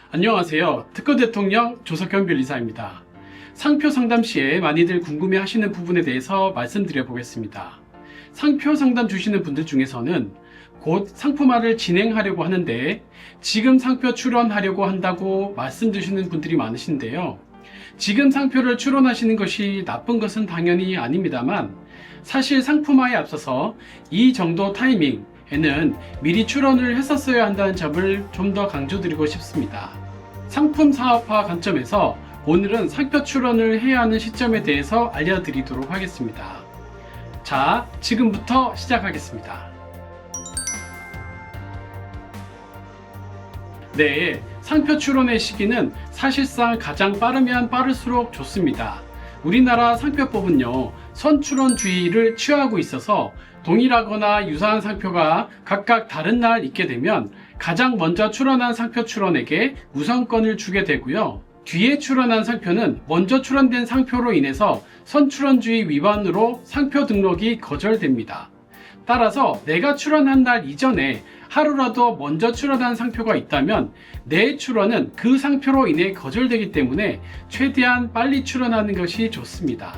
안녕하세요. 특허 대통령 조석현 변리사입니다. 상표 상담 시에 많이들 궁금해 하시는 부분에 대해서 말씀드려 보겠습니다. 상표 상담 주시는 분들 중에서는 곧 상품화를 진행하려고 하는데 지금 상표 출원하려고 한다고 말씀 주시는 분들이 많으신데요. 지금 상표를 출원하시는 것이 나쁜 것은 당연히 아닙니다만 사실 상품화에 앞서서 이 정도 타이밍에는 미리 출원을 했었어야 한다는 점을 좀 더 강조드리고 싶습니다. 상품 사업화 관점에서 오늘은 상표 출원을 해야 하는 시점에 대해서 알려드리도록 하겠습니다. 자, 지금부터 시작하겠습니다. 네, 상표 출원의 시기는 사실상 가장 빠르면 빠를수록 좋습니다. 우리나라 상표법은요, 선출원주의를 취하고 있어서 동일하거나 유사한 상표가 각각 다른 날 있게 되면 가장 먼저 출원한 상표 출원에게 우선권을 주게 되고요. 뒤에 출원한 상표는 먼저 출원된 상표로 인해서 선출원주의 위반으로 상표 등록이 거절됩니다. 따라서 내가 출원한 날 이전에 하루라도 먼저 출원한 상표가 있다면 내 출원은 그 상표로 인해 거절되기 때문에 최대한 빨리 출원하는 것이 좋습니다.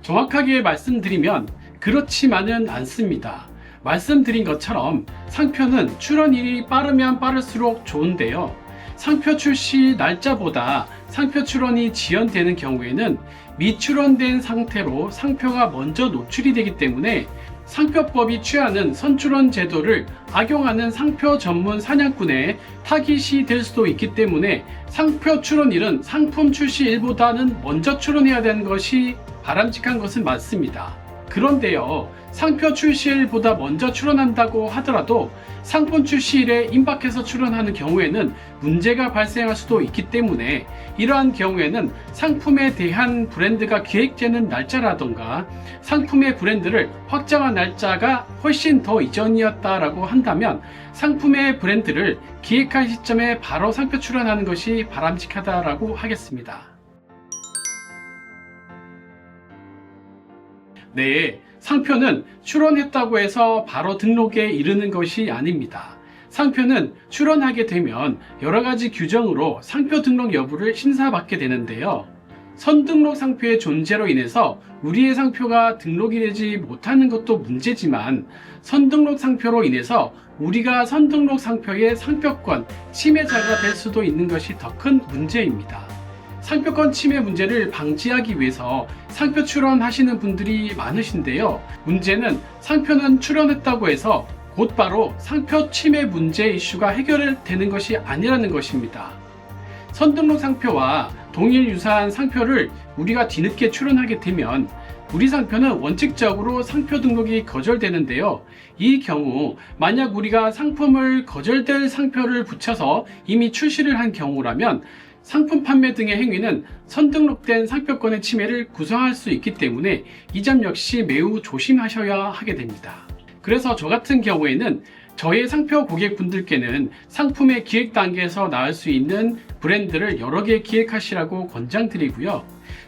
정확하게 말씀드리면 그렇지만은 않습니다. 말씀드린 것처럼 상표는 출원일이 빠르면 빠를수록 좋은데요. 상표 출시 날짜보다 상표 출원이 지연되는 경우에는 미출원된 상태로 상표가 먼저 노출이 되기 때문에 상표법이 취하는 선출원 제도를 악용하는 상표 전문 사냥꾼의 타깃이 될 수도 있기 때문에 상표 출원일은 상품 출시일보다는 먼저 출원해야 되는 것이 바람직한 것은 맞습니다. 그런데요, 상표 출시일보다 먼저 출원한다고 하더라도 상품 출시일에 임박해서 출원하는 경우에는 문제가 발생할 수도 있기 때문에 이러한 경우에는 상품에 대한 브랜드가 기획되는 날짜라던가 상품의 브랜드를 확정한 날짜가 훨씬 더 이전이었다라고 한다면 상품의 브랜드를 기획한 시점에 바로 상표 출원하는 것이 바람직하다라고 하겠습니다. 네, 상표는 출원했다고 해서 바로 등록에 이르는 것이 아닙니다. 상표는 출원하게 되면 여러가지 규정으로 상표 등록 여부를 심사받게 되는데요. 선등록 상표의 존재로 인해서 우리의 상표가 등록이 되지 못하는 것도 문제지만 선등록 상표로 인해서 우리가 선등록 상표의 상표권 침해자가 될 수도 있는 것이 더 큰 문제입니다. 상표권 침해 문제를 방지하기 위해서 상표 출원하시는 분들이 많으신데요. 문제는 상표는 출원했다고 해서 곧바로 상표 침해 문제 이슈가 해결되는 것이 아니라는 것입니다. 선등록 상표와 동일 유사한 상표를 우리가 뒤늦게 출원하게 되면 우리 상표는 원칙적으로 상표 등록이 거절되는데요. 이 경우 만약 우리가 상품을 거절될 상표를 붙여서 이미 출시를 한 경우라면 상품 판매 등의 행위는 선등록된 상표권의 침해를 구성할 수 있기 때문에 이 점 역시 매우 조심하셔야 하게 됩니다. 그래서 저 같은 경우에는 저의 상표 고객분들께는 상품의 기획 단계에서 나올 수 있는 브랜드를 여러 개 기획하시라고 권장드리고요.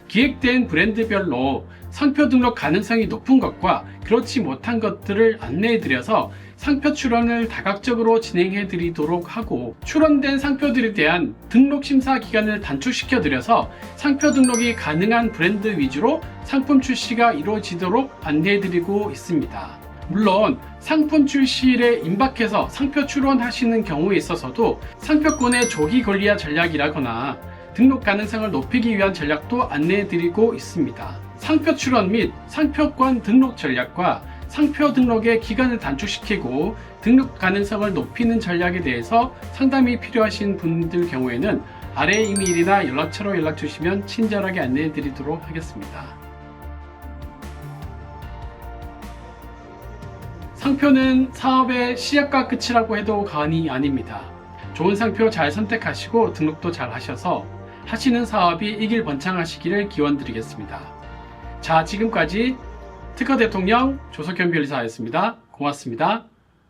기획된 브랜드별로 상표 등록 가능성이 높은 것과 그렇지 못한 것들을 안내해드려서 상표 출원을 다각적으로 진행해 드리도록 하고 출원된 상표들에 대한 등록 심사 기간을 단축시켜 드려서 상표 등록이 가능한 브랜드 위주로 상품 출시가 이루어지도록 안내해 드리고 있습니다. 물론 상품 출시일에 임박해서 상표 출원하시는 경우에 있어서도 상표권의 조기 권리화 전략이라거나 등록 가능성을 높이기 위한 전략도 안내해 드리고 있습니다. 상표 출원 및 상표권 등록 전략과 상표 등록의 기간을 단축시키고 등록 가능성을 높이는 전략에 대해서 상담이 필요하신 분들 경우에는 아래 이메일이나 연락처로 연락 주시면 친절하게 안내해 드리도록 하겠습니다. 상표는 사업의 시작과 끝이라고 해도 과언이 아닙니다. 좋은 상표 잘 선택하시고 등록도 잘 하셔서 하시는 사업이 이길번창하시기를 기원드리겠습니다. 자, 지금까지 특허 대통령 조석현 변리사였습니다. 고맙습니다.